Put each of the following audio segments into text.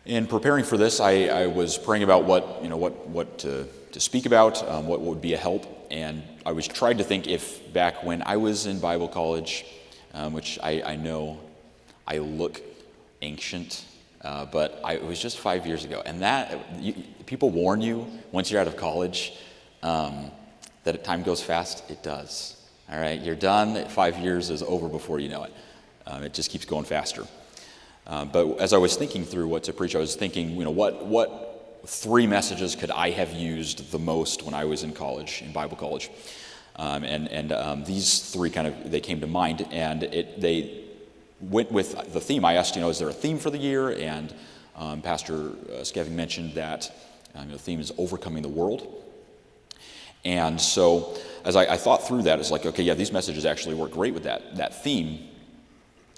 In preparing for this, I was praying about what to speak about, what would be a help, and I was trying to think if back when I was in Bible college, which I know I look ancient, but it was just 5 years ago, and people warn you once you're out of college that time goes fast. It does. All right, you're done. 5 years is over before you know it. It just keeps going faster. But as I was thinking through what to preach, I was thinking, what 3 messages could I have used the most when I was in college, in Bible college? And these 3 they came to mind, and they went with the theme. I asked, is there a theme for the year? And Pastor Skeving mentioned that the theme is overcoming the world. And so as I thought through that, it's like, okay, yeah, these messages actually work great with that theme.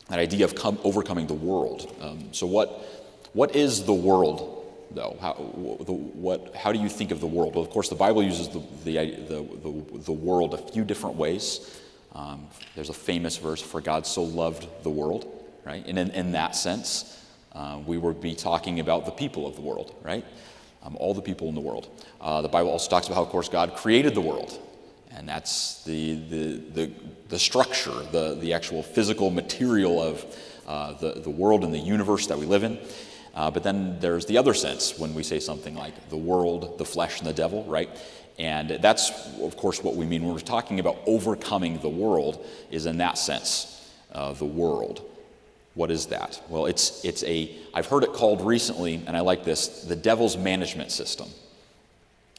That idea of overcoming the world. So what is the world, though? How do you think of the world? Well, of course, the Bible uses the world a few different ways. There's a famous verse, "For God so loved the world," right? And in that sense, we would be talking about the people of the world, right? All the people in the world. The Bible also talks about how, of course, God created the world. And that's the structure, the actual physical material of the world and the universe that we live in. But then there's the other sense when we say something like the world, the flesh, and the devil, right? And that's, of course, what we mean when we're talking about overcoming the world, is in that sense, the world. What is that? Well, I've heard it called recently, and I like this, the devil's management system.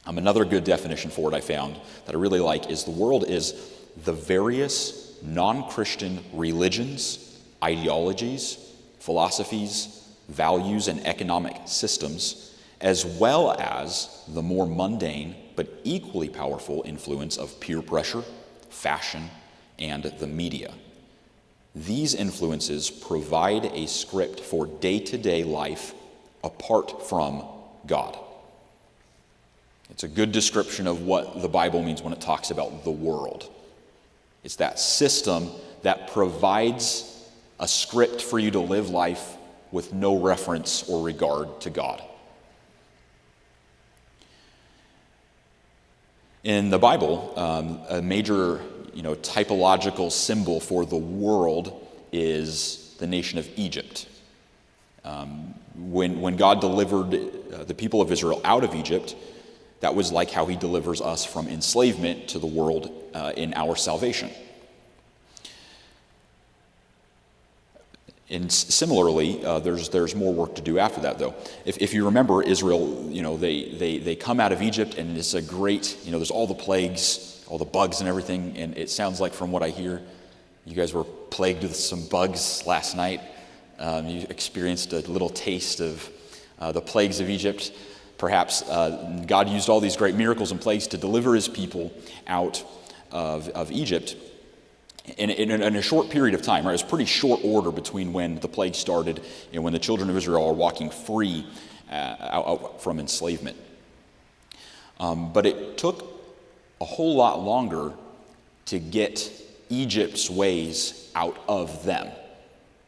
Another good definition for it I found that I really like is the world is the various non-Christian religions, ideologies, philosophies, values, and economic systems, as well as the more mundane but equally powerful influence of peer pressure, fashion, and the media. These influences provide a script for day-to-day life apart from God. It's a good description of what the Bible means when it talks about the world. It's that system that provides a script for you to live life with no reference or regard to God. In the Bible, a major typological symbol for the world is the nation of Egypt. When God delivered the people of Israel out of Egypt, that was like how he delivers us from enslavement to the world in our salvation. And similarly, there's more work to do after that, though. If you remember Israel, they come out of Egypt, and it's a great, there's all the plagues, all the bugs and everything, and it sounds like from what I hear, you guys were plagued with some bugs last night. You experienced a little taste of the plagues of Egypt. Perhaps God used all these great miracles and plagues to deliver his people out of Egypt in a short period of time. Right? It was pretty short order between when the plague started and when the children of Israel are walking free out from enslavement. But it took a whole lot longer to get Egypt's ways out of them.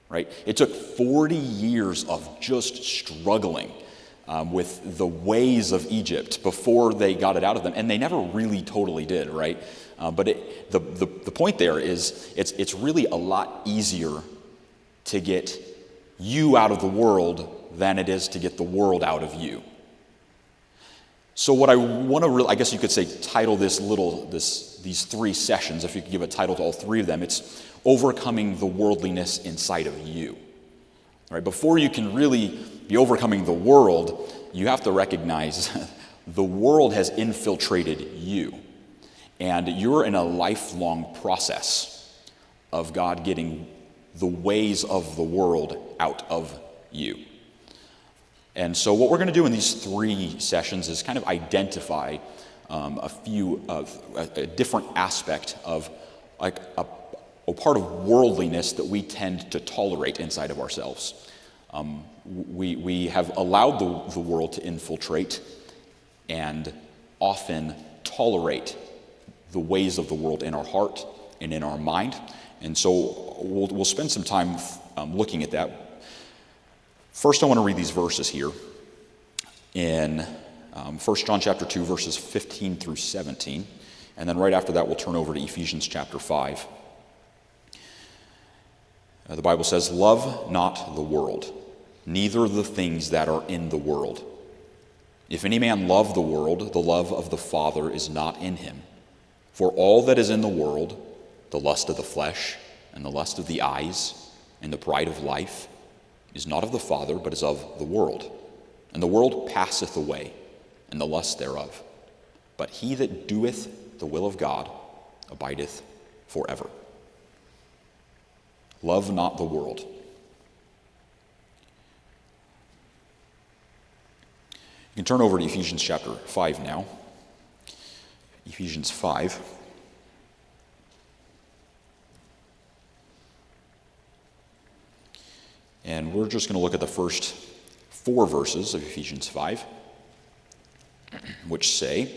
Right? It took 40 years of just struggling with the ways of Egypt before they got it out of them, and they never really totally did, right? But the point there is it's really a lot easier to get you out of the world than it is to get the world out of you. So what I want to I guess you could say title these 3 sessions, if you could give a title to all 3 of them, it's overcoming the worldliness inside of you. Right? Before you can really be overcoming the world, you have to recognize the world has infiltrated you. And you're in a lifelong process of God getting the ways of the world out of you. And so what we're going to do in these 3 sessions is kind of identify a different aspect of like a part of worldliness that we tend to tolerate inside of ourselves. We have allowed the world to infiltrate and often tolerate the ways of the world in our heart and in our mind. And so we'll spend some time looking at that. First, I want to read these verses here in 1 John chapter 2, verses 15 through 17. And then right after that, we'll turn over to Ephesians chapter 5. The Bible says, "Love not the world, neither the things that are in the world. If any man love the world, the love of the Father is not in him. For all that is in the world, the lust of the flesh, and the lust of the eyes, and the pride of life, is not of the Father, but is of the world. And the world passeth away, and the lust thereof. But he that doeth the will of God abideth forever." Love not the world. You can turn over to Ephesians chapter 5 now. Ephesians 5. And we're just going to look at the first 4 verses of Ephesians 5, which say,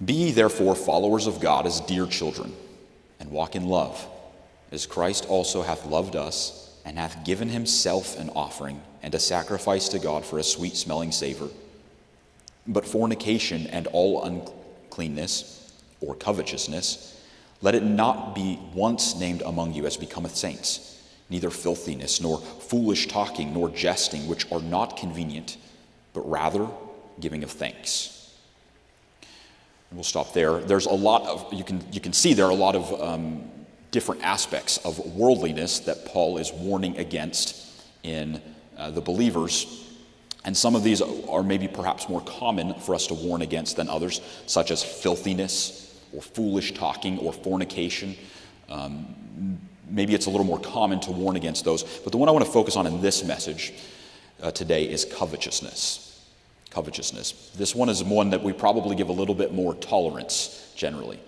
"Be ye therefore followers of God as dear children, and walk in love, as Christ also hath loved us, and hath given himself an offering and a sacrifice to God for a sweet-smelling savor. But fornication and all uncleanness, or covetousness, let it not be once named among you as becometh saints, neither filthiness, nor foolish talking, nor jesting, which are not convenient, but rather giving of thanks." And we'll stop there. There's a lot of, you can see there are a lot of different aspects of worldliness that Paul is warning against in the believers. And some of these are maybe perhaps more common for us to warn against than others, such as filthiness, or foolish talking, or fornication. Maybe it's a little more common to warn against those. But the one I want to focus on in this message today is covetousness. Covetousness. This one is one that we probably give a little bit more tolerance generally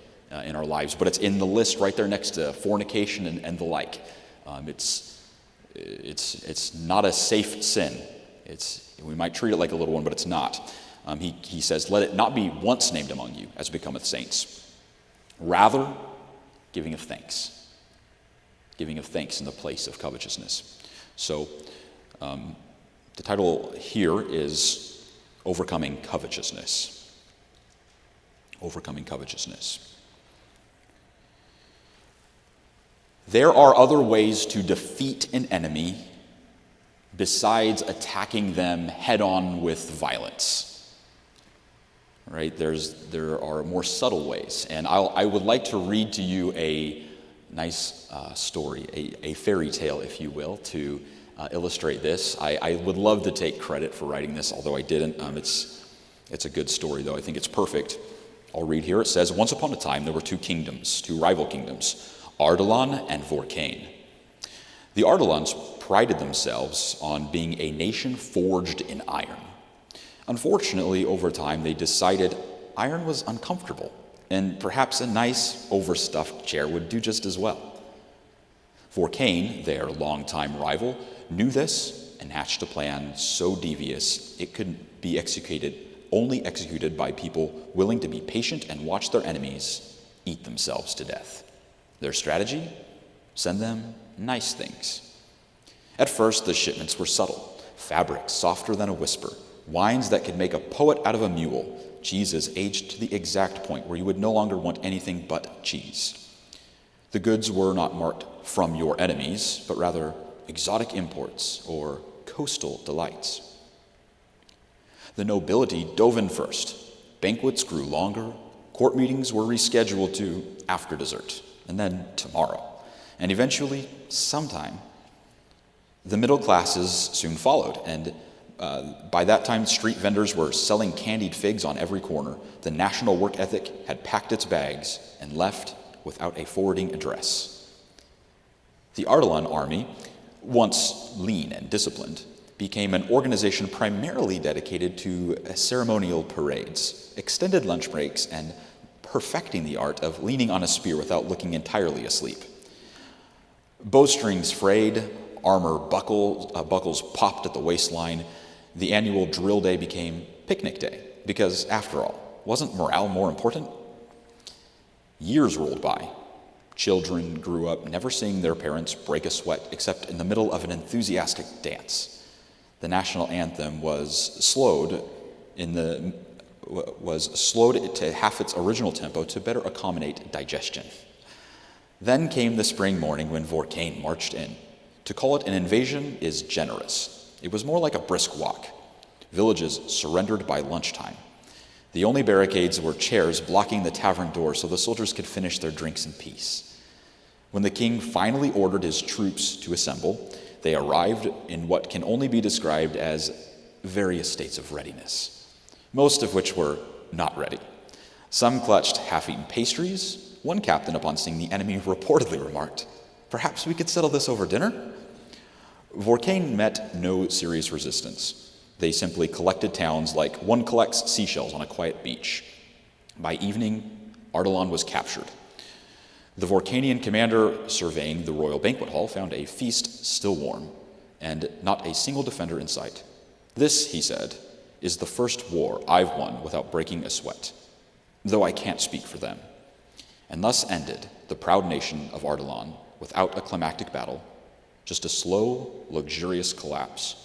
in our lives, but it's in the list right there next to fornication and the like. It's not a safe sin. We might treat it like a little one, but it's not. He says, "Let it not be once named among you as becometh saints, rather giving of thanks." Giving of thanks in the place of covetousness. So the title here is Overcoming Covetousness. Overcoming covetousness. There are other ways to defeat an enemy besides attacking them head-on with violence. Right? There are more subtle ways. And I would like to read to you a nice story, a fairy tale, if you will, to illustrate this. I would love to take credit for writing this, although I didn't. It's a good story, though. I think it's perfect. I'll read here. It says, "Once upon a time there were two rival kingdoms, Ardalan and Vorkane. The Ardalans prided themselves on being a nation forged in iron. Unfortunately, over time, they decided iron was uncomfortable, and perhaps a nice, overstuffed chair would do just as well. Vorkane, their longtime rival, knew this and hatched a plan so devious it could be only executed by people willing to be patient and watch their enemies eat themselves to death. Their strategy? Send them nice things. At first, the shipments were subtle, fabrics softer than a whisper, wines that could make a poet out of a mule, cheeses aged to the exact point where you would no longer want anything but cheese. The goods were not marked from your enemies, but rather exotic imports or coastal delights. The nobility dove in first. Banquets grew longer. Court meetings were rescheduled to after dessert, and then tomorrow. And eventually, sometime, the middle classes soon followed, and by that time, street vendors were selling candied figs on every corner. The national work ethic had packed its bags and left without a forwarding address. The Ardalan army, once lean and disciplined, became an organization primarily dedicated to ceremonial parades, extended lunch breaks, and perfecting the art of leaning on a spear without looking entirely asleep. Bowstrings frayed, armor buckles popped at the waistline. The annual drill day became picnic day, because after all, wasn't morale more important? Years rolled by. Children grew up never seeing their parents break a sweat except in the middle of an enthusiastic dance. The national anthem was slowed to half its original tempo to better accommodate digestion. Then came the spring morning when Vorkane marched in. To call it an invasion is generous. It was more like a brisk walk. Villages surrendered by lunchtime. The only barricades were chairs blocking the tavern door so the soldiers could finish their drinks in peace. When the king finally ordered his troops to assemble, they arrived in what can only be described as various states of readiness, most of which were not ready. Some clutched half-eaten pastries. One captain, upon seeing the enemy, reportedly remarked, "Perhaps we could settle this over dinner?" Vorkane met no serious resistance. They simply collected towns like one collects seashells on a quiet beach. By evening, Ardalan was captured. The Vorkanian commander surveying the royal banquet hall found a feast still warm and not a single defender in sight. "This," he said, "is the first war I've won without breaking a sweat, though I can't speak for them." And thus ended the proud nation of Ardalan without a climactic battle, just a slow, luxurious collapse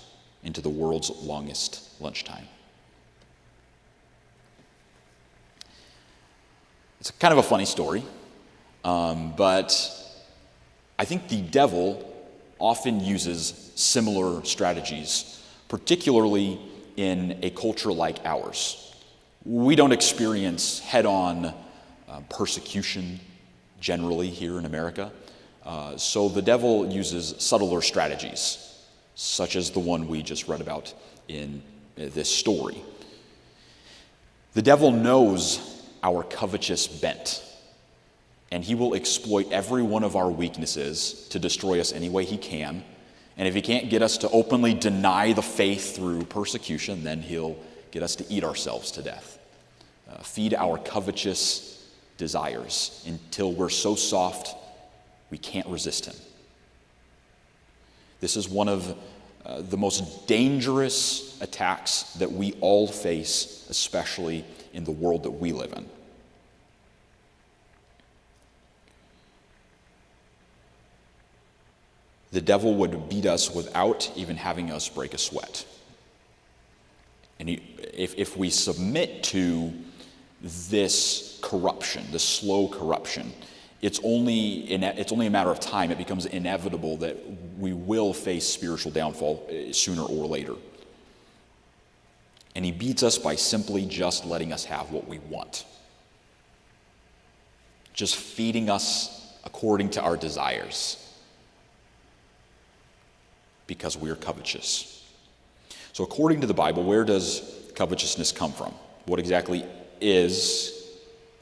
into the world's longest lunchtime. It's kind of a funny story, but I think the devil often uses similar strategies, particularly in a culture like ours. We don't experience head-on persecution generally here in America, so the devil uses subtler strategies, such as the one we just read about in this story. The devil knows our covetous bent, and he will exploit every one of our weaknesses to destroy us any way he can. And if he can't get us to openly deny the faith through persecution, then he'll get us to eat ourselves to death. Feed our covetous desires until we're so soft we can't resist him. This is one of the most dangerous attacks that we all face, especially in the world that we live in. The devil would beat us without even having us break a sweat. And if we submit to this corruption, this slow corruption, it's only a matter of time. It becomes inevitable that we will face spiritual downfall sooner or later. And he beats us by simply just letting us have what we want. Just feeding us according to our desires. Because we are covetous. So according to the Bible, where does covetousness come from? What exactly is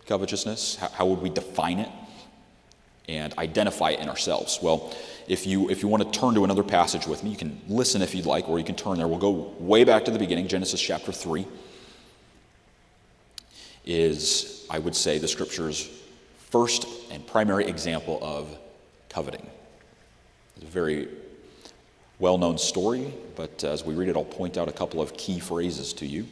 covetousness? How would we define it and identify it in ourselves? Well, if you want to turn to another passage with me, you can listen if you'd like, or you can turn there. We'll go way back to the beginning. Genesis chapter 3 is, I would say, the Scripture's first and primary example of coveting. It's a very well-known story, but as we read it, I'll point out a couple of key phrases to you.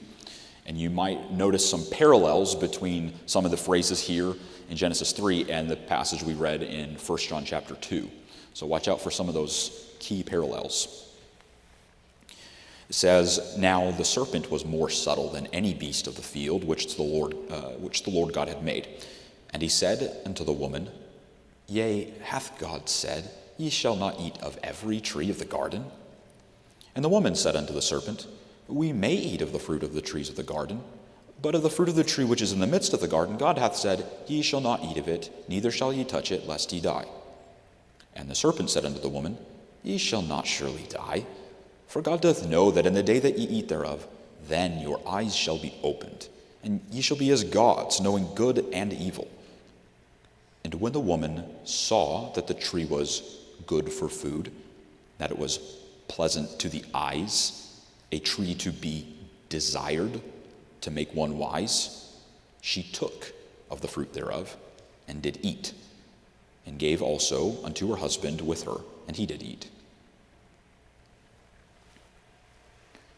And you might notice some parallels between some of the phrases here in Genesis 3 and the passage we read in 1 John chapter 2. So watch out for some of those key parallels. It says, "Now the serpent was more subtle than any beast of the field which the Lord God had made. And he said unto the woman, Yea, hath God said, Ye shall not eat of every tree of the garden? And the woman said unto the serpent, We may eat of the fruit of the trees of the garden, but of the fruit of the tree which is in the midst of the garden, God hath said, Ye shall not eat of it, neither shall ye touch it, lest ye die. And the serpent said unto the woman, Ye shall not surely die, for God doth know that in the day that ye eat thereof, then your eyes shall be opened, and ye shall be as gods, knowing good and evil. And when the woman saw that the tree was good for food, that it was pleasant to the eyes, a tree to be desired, to make one wise, she took of the fruit thereof, and did eat, and gave also unto her husband with her, and he did eat."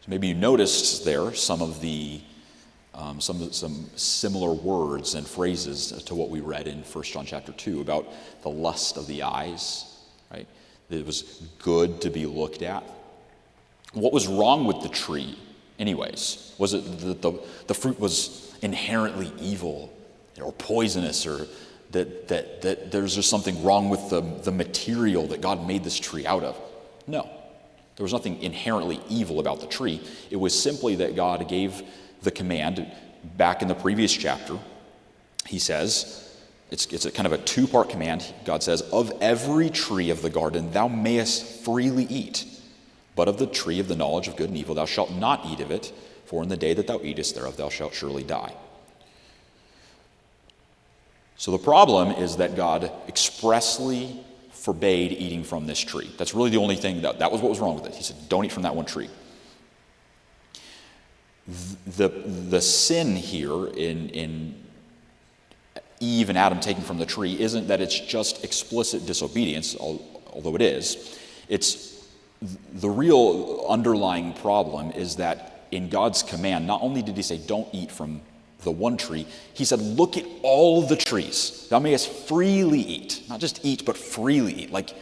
So maybe you noticed there some of the some similar words and phrases to what we read in 1 John chapter 2 about the lust of the eyes, right? It was good to be looked at. What was wrong with the tree anyways? Was it that the fruit was inherently evil or poisonous, or that there's just something wrong with the material that God made this tree out of? No. There was nothing inherently evil about the tree. It was simply that God gave the command back in the previous chapter. He says, it's a kind of a two-part command. God says, "Of every tree of the garden thou mayest freely eat, but of the tree of the knowledge of good and evil thou shalt not eat of it, for in the day that thou eatest thereof thou shalt surely die." So the problem is that God expressly forbade eating from this tree. That's really the only thing, that was what was wrong with it. He said, don't eat from that one tree. The sin here in Eve and Adam taking from the tree isn't that it's just explicit disobedience, although it is. It's the real underlying problem is that in God's command, not only did he say don't eat from the one tree, he said, look at all the trees. Thou mayest freely eat. Not just eat, but freely eat. Like,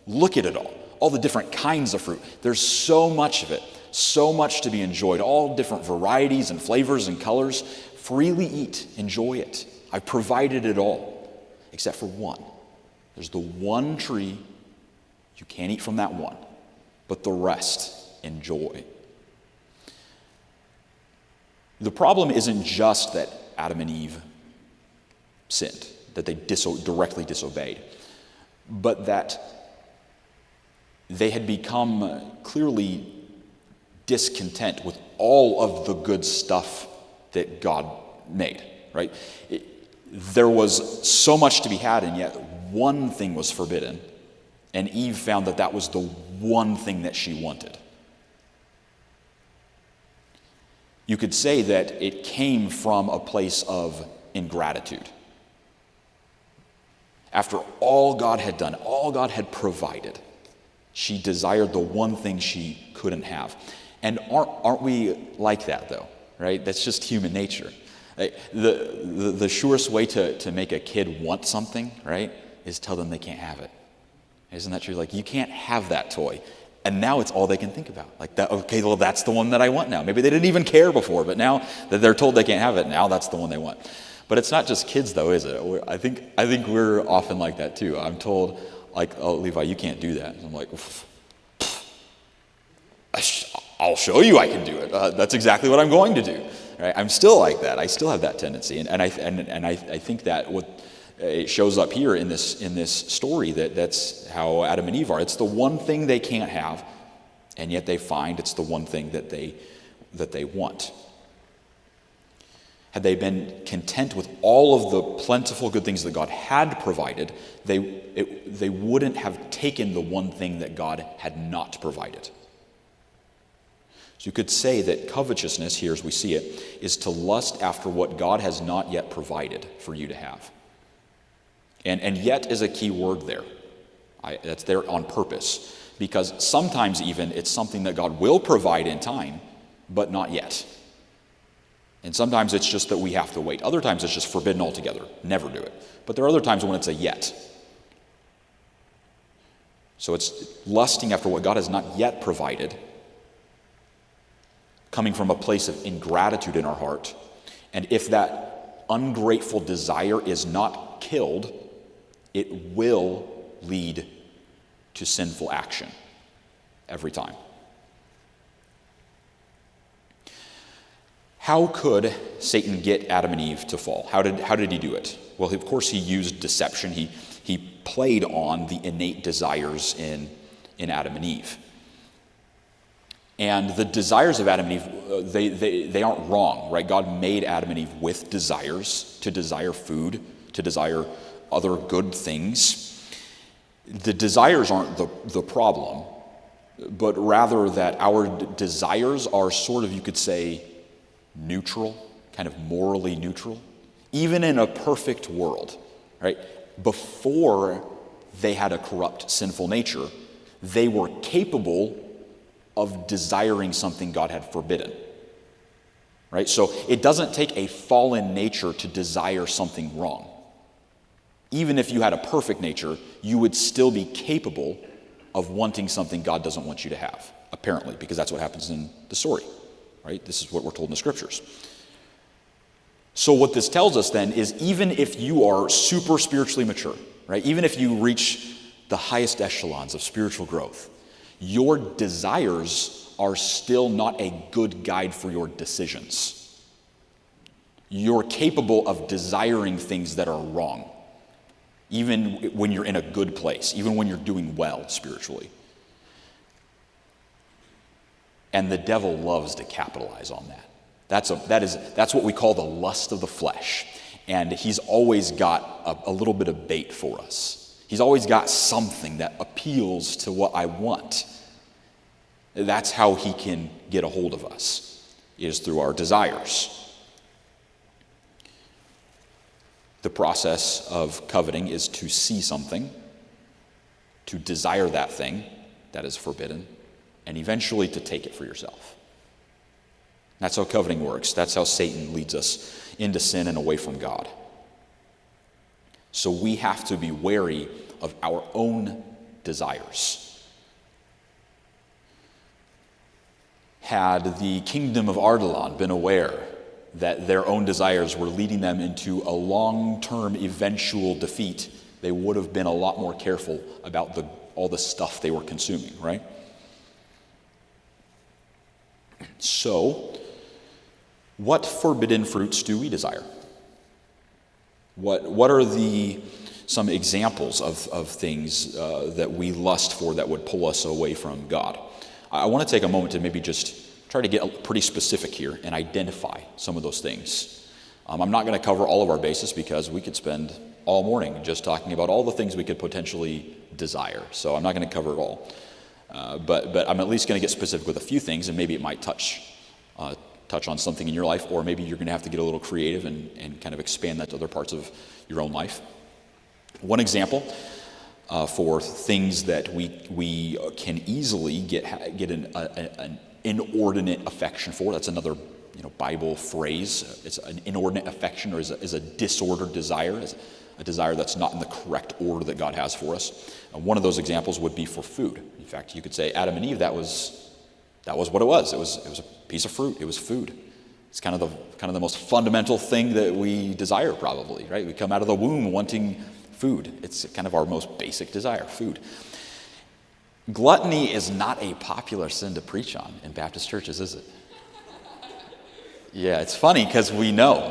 look at it all the different kinds of fruit. There's so much of it, so much to be enjoyed, all different varieties and flavors and colors. Freely eat, enjoy it. I've provided it all, except for one. There's the one tree, you can't eat from that one, but the rest, enjoy. The problem isn't just that Adam and Eve sinned, that they directly disobeyed, but that they had become clearly discontent with all of the good stuff that God made, right? There was so much to be had, and yet one thing was forbidden, and Eve found that that was the one thing that she wanted. You could say that it came from a place of ingratitude. After all God had done, all God had provided, she desired the one thing she couldn't have. And aren't we like that, though, right? That's just human nature. The surest way to make a kid want something, right, is tell them they can't have it. Isn't that true? Like, you can't have that toy. And now it's all they can think about. Like, that, okay, well, that's the one that I want now. Maybe they didn't even care before, but now that they're told they can't have it, now that's the one they want. But it's not just kids, though, is it? I think we're often like that, too. I'm told, like, oh, Levi, you can't do that. And I'm like, I'll show you I can do it. That's exactly what I'm going to do. Right? I'm still like that. I still have that tendency. And I think that it shows up here in this story that's how Adam and Eve are. It's the one thing they can't have, and yet they find it's the one thing that they want. Had they been content with all of the plentiful good things that God had provided, they wouldn't have taken the one thing that God had not provided. So you could say that covetousness, here as we see it, is to lust after what God has not yet provided for you to have. And yet is a key word there. That's there on purpose. Because sometimes even it's something that God will provide in time, but not yet. And sometimes it's just that we have to wait. Other times it's just forbidden altogether. Never do it. But there are other times when it's a yet. So it's lusting after what God has not yet provided, coming from a place of ingratitude in our heart. And if that ungrateful desire is not killed, it will lead to sinful action every time. How could Satan get Adam and Eve to fall? How did he do it? Well, of course, he used deception. He played on the innate desires in Adam and Eve. And the desires of Adam and Eve, they aren't wrong, right? God made Adam and Eve with desires, to desire food, to desire other good things. The desires aren't the problem, but rather that our desires are sort of, you could say, neutral, kind of morally neutral. Even in a perfect world, right? Before they had a corrupt, sinful nature, they were capable of desiring something God had forbidden. right? So it doesn't take a fallen nature to desire something wrong. Even if you had a perfect nature, you would still be capable of wanting something God doesn't want you to have, apparently, because that's what happens in the story, right? This is what we're told in the scriptures. So what this tells us then is even if you are super spiritually mature, right? Even if you reach the highest echelons of spiritual growth, your desires are still not a good guide for your decisions. You're capable of desiring things that are wrong, even when you're in a good place, even when you're doing well spiritually. And the devil loves to capitalize on that. That's what we call the lust of the flesh. And he's always got a little bit of bait for us. He's always got something that appeals to what I want. That's how he can get a hold of us, is through our desires. The process of coveting is to see something, to desire that thing that is forbidden, and eventually to take it for yourself. That's how coveting works. That's how Satan leads us into sin and away from God. So we have to be wary of our own desires. Had the kingdom of Ardalan been aware that their own desires were leading them into a long-term eventual defeat, they would have been a lot more careful about all the stuff they were consuming, right? So, what forbidden fruits do we desire? What are some examples of things that we lust for that would pull us away from God? I want to take a moment to maybe just try to get pretty specific here and identify some of those things. I'm not going to cover all of our bases because we could spend all morning just talking about all the things we could potentially desire. So I'm not going to cover it all. But I'm at least going to get specific with a few things, and maybe it might touch on something in your life, or maybe you're going to have to get a little creative and kind of expand that to other parts of your own life. One example for things that we can easily get an inordinate affection for. That's another Bible phrase. It's an inordinate affection, or is a disordered desire, is a desire that's not in the correct order that God has for us. One of those examples would be for food. In fact, you could say Adam and Eve, that was what it was. It was a piece of fruit. It was food. It's kind of the most fundamental thing that we desire, probably, right? We come out of the womb wanting food. It's kind of our most basic desire, food. Gluttony is not a popular sin to preach on in Baptist churches, is it? Yeah, it's funny because we know.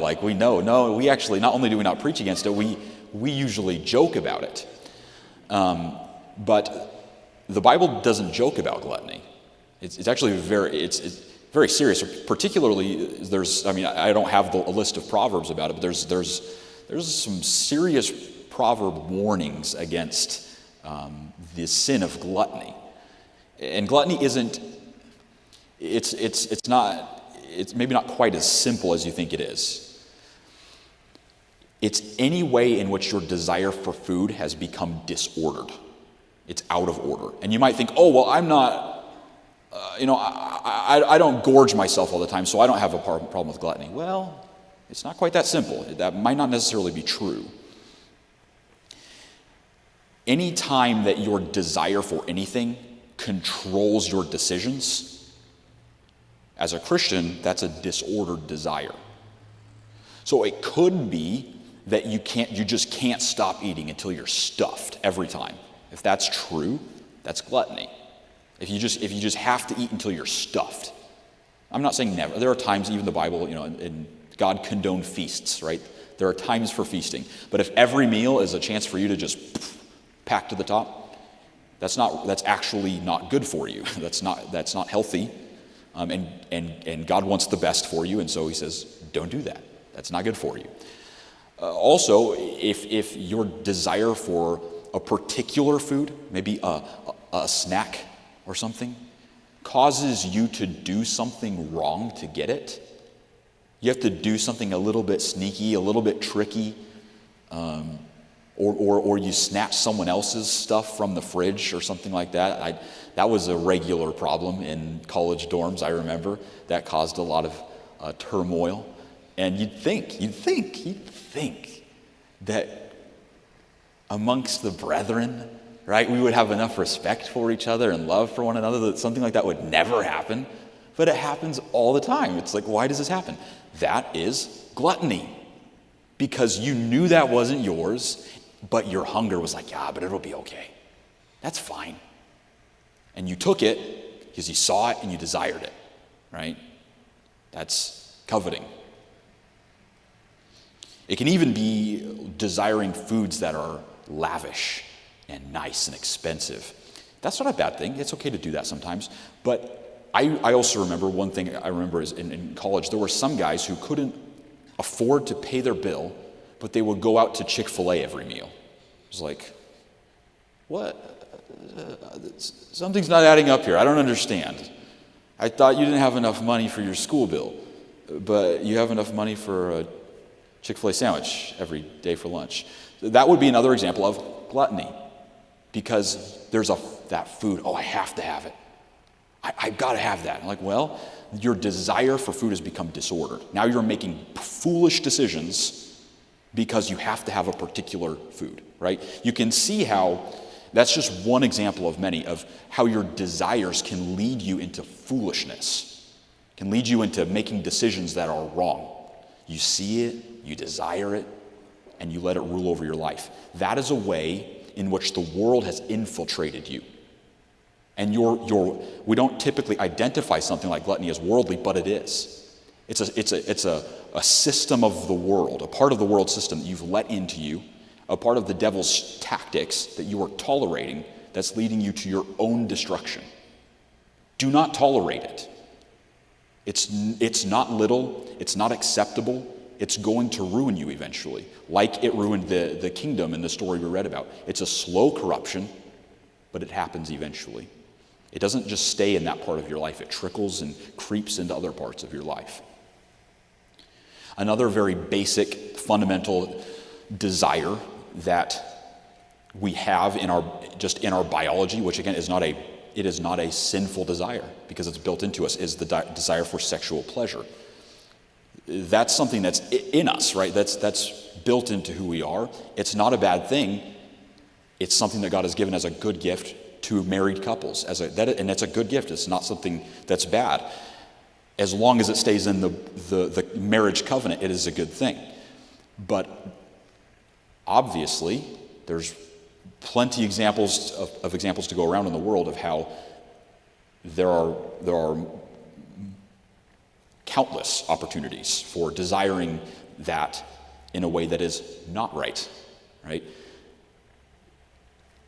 We actually, not only do we not preach against it, we usually joke about it. But the Bible doesn't joke about gluttony. It's actually very serious. Particularly, I don't have a list of proverbs about it, but there's some serious proverb warnings against the sin of gluttony. And gluttony isn't. It's maybe not quite as simple as you think it is. It's any way in which your desire for food has become disordered. It's out of order. And you might think, oh, well, I'm not, I don't gorge myself all the time, so I don't have a problem with gluttony. Well, it's not quite that simple. That might not necessarily be true. Any time that your desire for anything controls your decisions, as a Christian, that's a disordered desire. So it could be that you just can't stop eating until you're stuffed every time. If that's true, that's gluttony. If you just have to eat until you're stuffed. I'm not saying never. There are times, even the Bible, and God condoned feasts, right? There are times for feasting. But if every meal is a chance for you to just pack to the top, that's actually not good for you. That's not healthy. And God wants the best for you, and so he says, don't do that. That's not good for you. Also, if your desire for a particular food, maybe a snack or something, causes you to do something wrong to get it, you have to do something a little bit sneaky, a little bit tricky, or you snatch someone else's stuff from the fridge or something like that. That was a regular problem in college dorms, I remember. That caused a lot turmoil. And you'd think that amongst the brethren, right, we would have enough respect for each other and love for one another that something like that would never happen. But it happens all the time. It's like, why does this happen? That is gluttony. Because you knew that wasn't yours, but your hunger was like, yeah, but it'll be okay. That's fine. And you took it because you saw it and you desired it, right? That's coveting. It can even be desiring foods that are lavish and nice and expensive. That's not a bad thing. It's okay to do that sometimes. But I also remember, one thing I remember is in college, there were some guys who couldn't afford to pay their bill, but they would go out to Chick-fil-A every meal. It was like, what? Something's not adding up here. I don't understand. I thought you didn't have enough money for your school bill, but you have enough money for a Chick-fil-A sandwich every day for lunch. That would be another example of gluttony, because there's that food, I have to have it. I've got to have that. I'm like, well, your desire for food has become disordered. Now you're making foolish decisions because you have to have a particular food, right? You can see how that's just one example of many of how your desires can lead you into foolishness, can lead you into making decisions that are wrong. You see it, you desire it, and you let it rule over your life. That is a way in which the world has infiltrated you. And we don't typically identify something like gluttony as worldly, but it is. It's a system of the world, a part of the world system that you've let into you, a part of the devil's tactics that you are tolerating that's leading you to your own destruction. Do not tolerate it. It's not little, it's not acceptable, it's going to ruin you eventually, like it ruined the kingdom in the story we read about. It's a slow corruption, but it happens eventually. It doesn't just stay in that part of your life. It trickles and creeps into other parts of your life. Another very basic, fundamental desire that we have in our biology, which again is not a sinful desire because it's built into us, is the desire for sexual pleasure. That's something that's in us, right? That's built into who we are. It's not a bad thing. It's something that God has given as a good gift to married couples, and it's a good gift. It's not something that's bad. As long as it stays in the marriage covenant, it is a good thing. But obviously, there's plenty examples to go around in the world of how there are countless opportunities for desiring that in a way that is not right?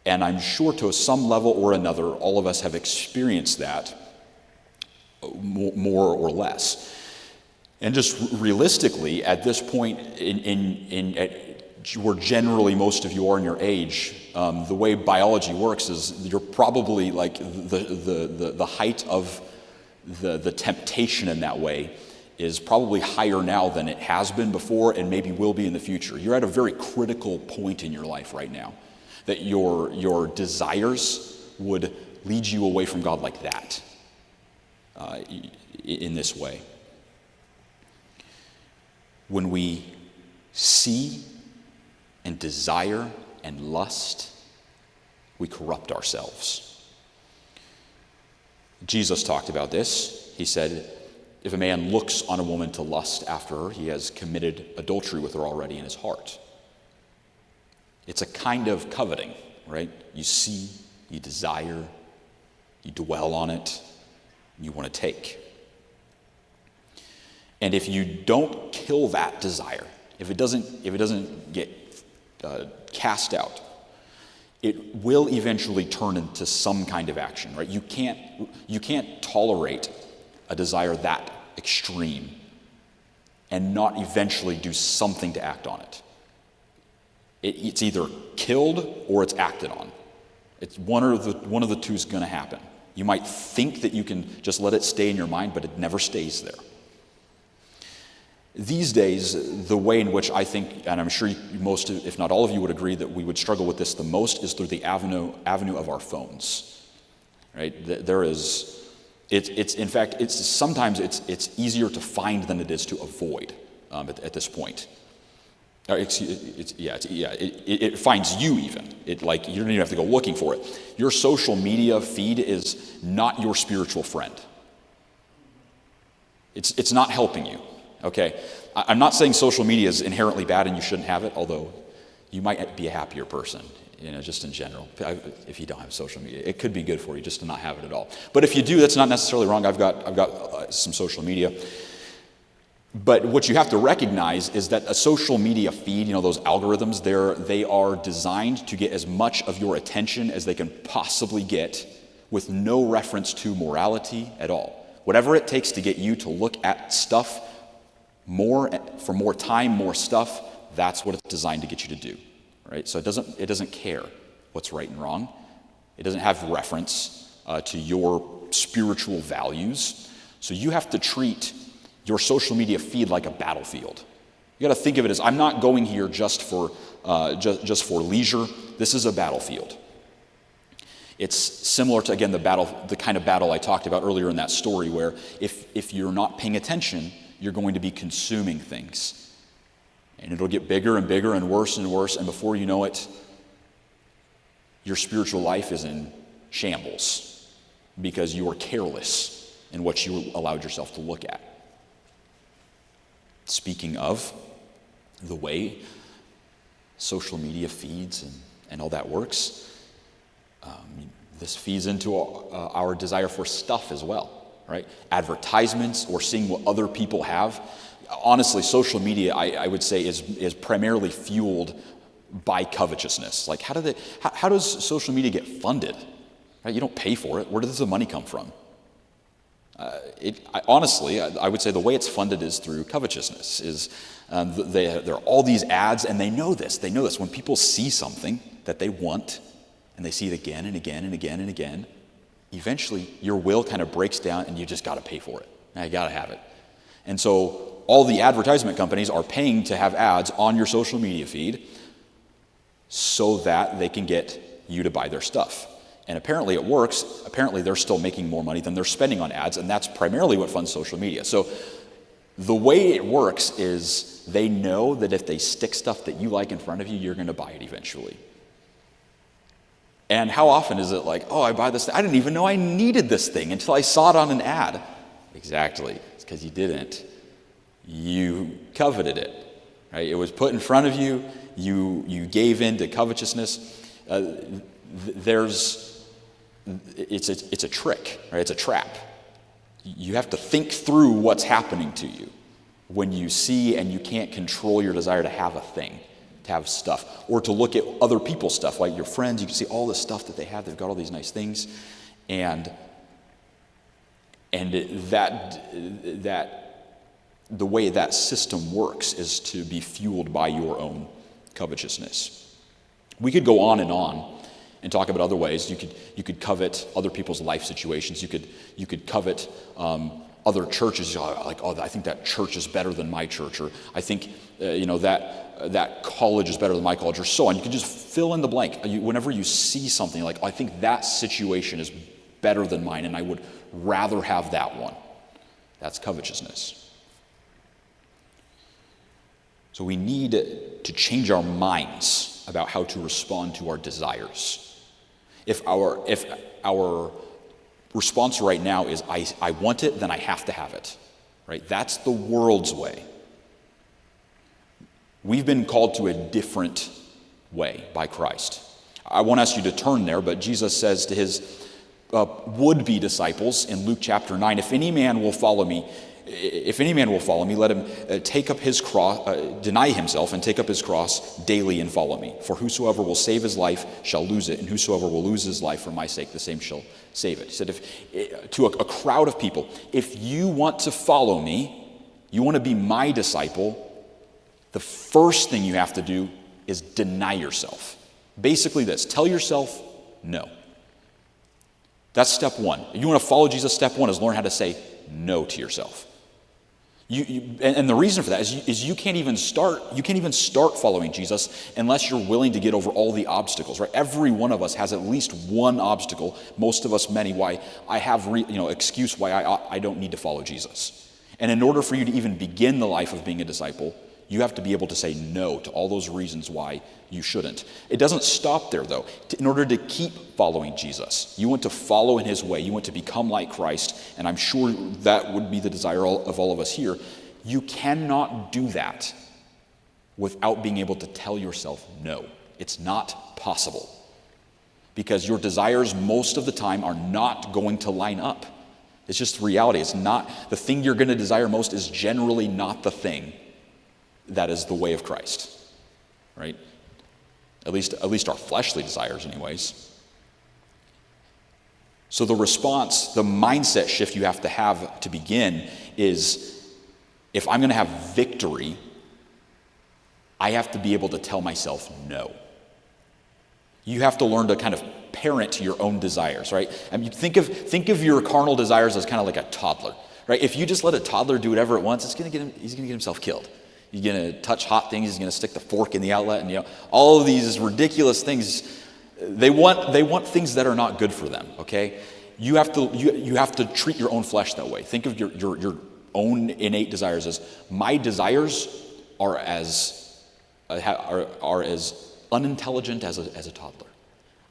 And I'm sure to some level or another, all of us have experienced that more or less. And just realistically, at this point, where generally most of you are in your age, the way biology works is you're probably like the height of the temptation in that way is probably higher now than it has been before and maybe will be in the future. You're at a very critical point in your life right now, that your desires would lead you away from God like that, in this way. When we see and desire and lust, we corrupt ourselves. Jesus talked about this. He said, if a man looks on a woman to lust after her, he has committed adultery with her already in his heart. It's a kind of coveting, right? You see, you desire, you dwell on it, you want to take. And if you don't kill that desire, if it doesn't get cast out, it will eventually turn into some kind of action, right? You can't tolerate a desire that extreme and not eventually do something to act on it. It's either killed or it's acted on. It's one of the two is going to happen. You might think that you can just let it stay in your mind, but it never stays there. These days, the way in which I think, and I'm sure most, if not all of you would agree that we would struggle with this the most, is through the avenue of our phones. Right? There is In fact, sometimes it's easier to find than it is to avoid at this point. It finds you even. You don't even have to go looking for it. Your social media feed is not your spiritual friend. It's not helping you, okay? I'm not saying social media is inherently bad and you shouldn't have it, although you might be a happier person, just in general, if you don't have social media. It could be good for you just to not have it at all. But if you do, that's not necessarily wrong. I've got some social media. But what you have to recognize is that a social media feed, those algorithms, they are designed to get as much of your attention as they can possibly get with no reference to morality at all. Whatever it takes to get you to look at stuff for more time, more stuff, that's what it's designed to get you to do, right? So it doesn't care what's right and wrong. It doesn't have reference to your spiritual values. So you have to treat your social media feed like a battlefield. You got to think of it as, I'm not going here just for leisure. This is a battlefield. It's similar to, again, the kind of battle I talked about earlier in that story, where if you're not paying attention, you're going to be consuming things. And it'll get bigger and bigger and worse, and before you know it, your spiritual life is in shambles because you were careless in what you allowed yourself to look at. Speaking of the way social media feeds and all that works, this feeds into our desire for stuff as well, right? Advertisements or seeing what other people have. Honestly, social media, I would say, is primarily fueled by covetousness. Like, how does social media get funded? Right? You don't pay for it. Where does the money come from? Honestly, I would say the way it's funded is through covetousness. There are all these ads, and they know this. They know this. When people see something that they want, and they see it again and again and again and again, eventually your will kind of breaks down, and you just got to pay for it. Now you got to have it. And so all the advertisement companies are paying to have ads on your social media feed so that they can get you to buy their stuff. And apparently it works. Apparently they're still making more money than they're spending on ads, and that's primarily what funds social media. So the way it works is they know that if they stick stuff that you like in front of you, you're going to buy it eventually. And how often is it like, I buy this thing. I didn't even know I needed this thing until I saw it on an ad. Exactly. It's because you didn't. You coveted it. Right? It was put in front of you. You gave in to covetousness. It's a trick, right? It's a trap. You have to think through what's happening to you when you see and you can't control your desire to have a thing, to have stuff, or to look at other people's stuff, like your friends. You can see all the stuff that they have. They've got all these nice things, and the way that system works is to be fueled by your own covetousness. We could go on and talk about other ways. You could covet other people's life situations. You could covet other churches. I think that church is better than my church, or I think that college is better than my college, or so on. You can just fill in the blank. Whenever you see something like, I think that situation is better than mine, and I would rather have that one. That's covetousness. So we need to change our minds about how to respond to our desires. If our response right now is, I want it, then I have to have it, right? That's the world's way. We've been called to a different way by Christ. I won't ask you to turn there, but Jesus says to his would-be disciples in Luke chapter 9, if any man will follow me, let him take up his cross, deny himself and take up his cross daily and follow me. For whosoever will save his life shall lose it, and whosoever will lose his life for my sake, the same shall save it. He said, to a crowd of people, if you want to follow me, you want to be my disciple, the first thing you have to do is deny yourself. Basically this, tell yourself no. That's step one. If you want to follow Jesus, step one is learn how to say no to yourself. And the reason for that is you can't even start following Jesus unless you're willing to get over all the obstacles, right? Every one of us has at least one obstacle, most of us many, why I have excuse why I don't need to follow Jesus. And in order for you to even begin the life of being a disciple, you have to be able to say no to all those reasons why you shouldn't. It doesn't stop there, though. In order to keep following Jesus, you want to follow in his way. You want to become like Christ, and I'm sure that would be the desire of all of us here. You cannot do that without being able to tell yourself no. It's not possible, because your desires most of the time are not going to line up. It's just reality. It's not the thing you're going to desire most is generally not the thing that is the way of Christ, right? At least our fleshly desires, anyways. So the response, the mindset shift you have to begin is, if I'm going to have victory, I have to be able to tell myself no. You have to learn to kind of parent your own desires, right? I mean, think of your carnal desires as kind of like a toddler, right? If you just let a toddler do whatever it wants, he's going to get himself killed. He's going to touch hot things. He's going to stick the fork in the outlet, and all of these ridiculous things. They want things that are not good for them. Okay, you have to treat your own flesh that way. Think of your own innate desires as, my desires are as unintelligent as a toddler.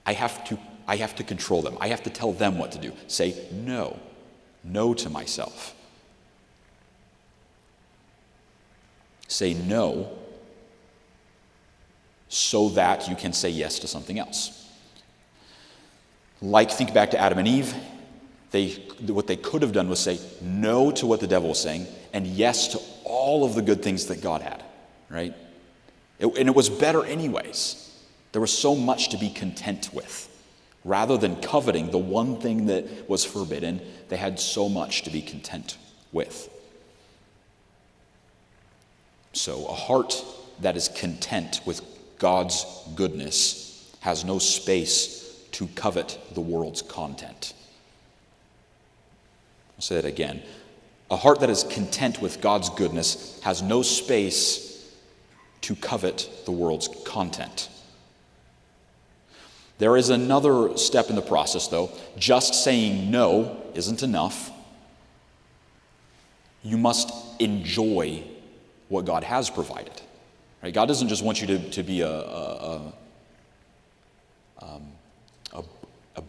I have to control them. I have to tell them what to do. Say no to myself. Say no so that you can say yes to something else. Think back to Adam and Eve. What they could have done was say no to what the devil was saying and yes to all of the good things that God had, right? And it was better anyways. There was so much to be content with. Rather than coveting the one thing that was forbidden, they had so much to be content with. So a heart that is content with God's goodness has no space to covet the world's content. I'll say that again. A heart that is content with God's goodness has no space to covet the world's content. There is another step in the process, though. Just saying no isn't enough. You must enjoy what God has provided. Right? God doesn't just want you to be a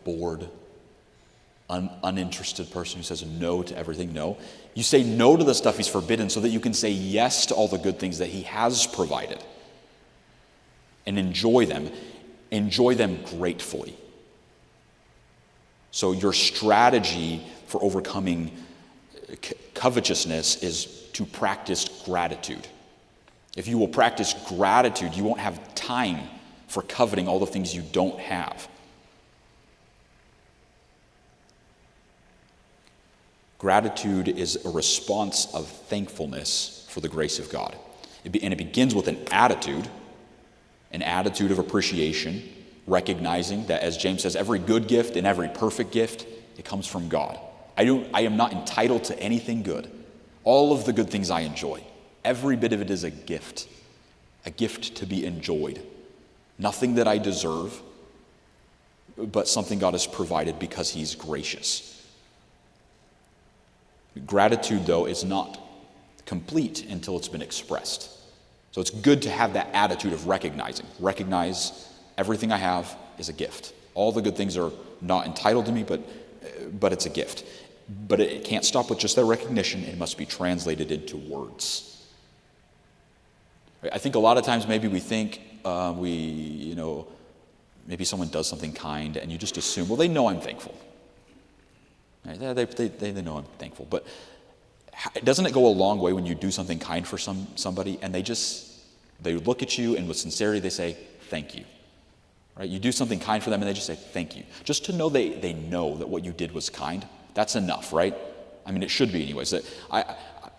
bored, uninterested person who says no to everything. No. You say no to the stuff he's forbidden so that you can say yes to all the good things that he has provided. And enjoy them. Enjoy them gratefully. So your strategy for overcoming covetousness is to practice gratitude. If you will practice gratitude, you won't have time for coveting all the things you don't have. Gratitude is a response of thankfulness for the grace of God. And it begins with an attitude of appreciation, recognizing that, as James says, every good gift and every perfect gift, it comes from God. I am not entitled to anything good. All of the good things I enjoy, every bit of it is a gift to be enjoyed. Nothing that I deserve, but something God has provided because he's gracious. Gratitude, though, is not complete until it's been expressed. So it's good to have that attitude of recognize everything I have is a gift. All the good things are not entitled to me, but it's a gift. But it can't stop with just that recognition. It must be translated into words. I think a lot of times maybe we think maybe someone does something kind and you just assume, well, they know I'm thankful. Right? They know I'm thankful. But doesn't it go a long way when you do something kind for somebody and they look at you and with sincerity they say, thank you. Right? You do something kind for them and they just say, thank you. Just to know they know that what you did was kind. That's enough, right? I mean, it should be anyways. That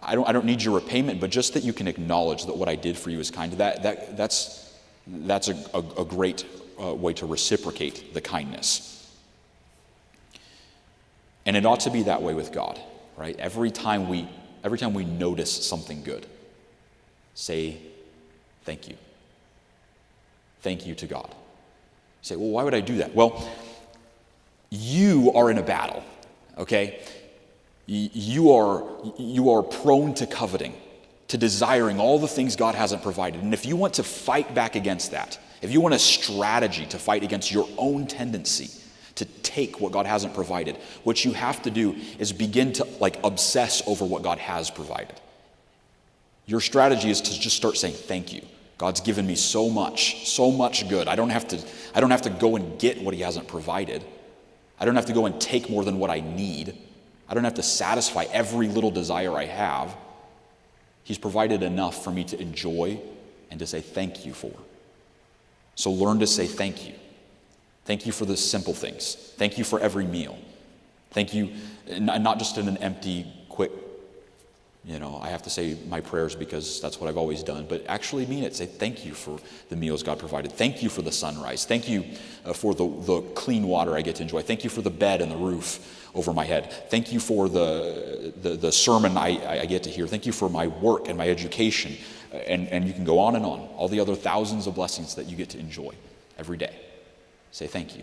I don't need your repayment, but just that you can acknowledge that what I did for you is kind. That's a great way to reciprocate the kindness. And it ought to be that way with God, right? Every time we every time we notice something good, say thank you. Thank you to God. You say, well, why would I do that? Well, you are in a battle, okay? You are prone to coveting, to desiring all the things God hasn't provided. And if you want to fight back against that, if you want a strategy to fight against your own tendency to take what God hasn't provided, what you have to do is begin to obsess over what God has provided. Your strategy is to just start saying thank you. God's given me so much good. I don't have to go and get what he hasn't provided. I don't have to go and take more than what I need. I don't have to satisfy every little desire I have. He's provided enough for me to enjoy and to say thank you for. So learn to say thank you. Thank you for the simple things. Thank you for every meal. Thank you, not just in an empty, quick, I have to say my prayers because that's what I've always done, but actually mean it. Say thank you for the meals God provided. Thank you for the sunrise. Thank you for the clean water I get to enjoy. Thank you for the bed and the roof over my head. Thank you for the sermon I get to hear. Thank you for my work and my education. And you can go on and on. All the other thousands of blessings that you get to enjoy every day. Say thank you.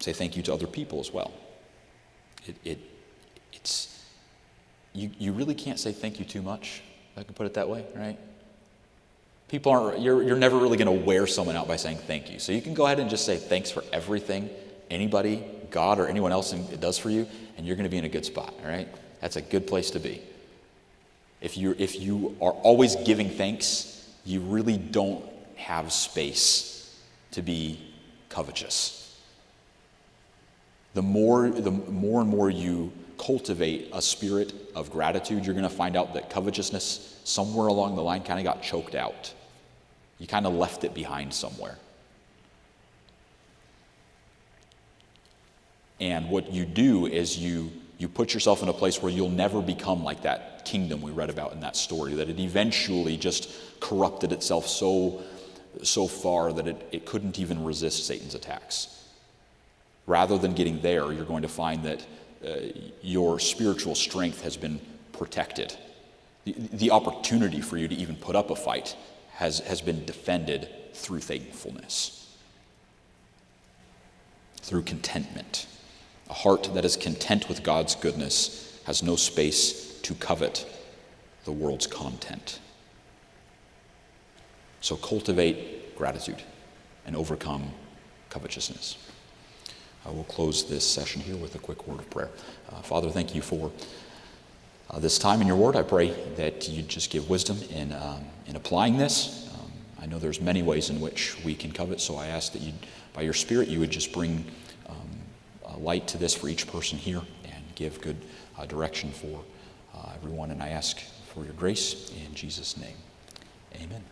Say thank you to other people as well. You really can't say thank you too much, if I can put it that way, right? You're never really going to wear someone out by saying thank you. So you can go ahead and just say thanks for everything anybody, God, or anyone else does for you, and you're going to be in a good spot, all right? That's a good place to be. If you are always giving thanks, you really don't have space to be covetous. The more and more you cultivate a spirit of gratitude, you're going to find out that covetousness somewhere along the line kind of got choked out. You kind of left it behind somewhere. And what you do is you put yourself in a place where you'll never become like that kingdom we read about in that story, that it eventually just corrupted itself so far that it couldn't even resist Satan's attacks. Rather than getting there, you're going to find that your spiritual strength has been protected. The opportunity for you to even put up a fight has been defended through thankfulness, through contentment. A heart that is content with God's goodness has no space to covet the world's content. So cultivate gratitude and overcome covetousness. We'll close this session here with a quick word of prayer. Father, thank you for this time in your word. I pray that you just give wisdom in applying this. I know there's many ways in which we can covet, so I ask that you, by your Spirit, you would just bring light to this for each person here and give good direction for everyone. And I ask for your grace in Jesus' name. Amen.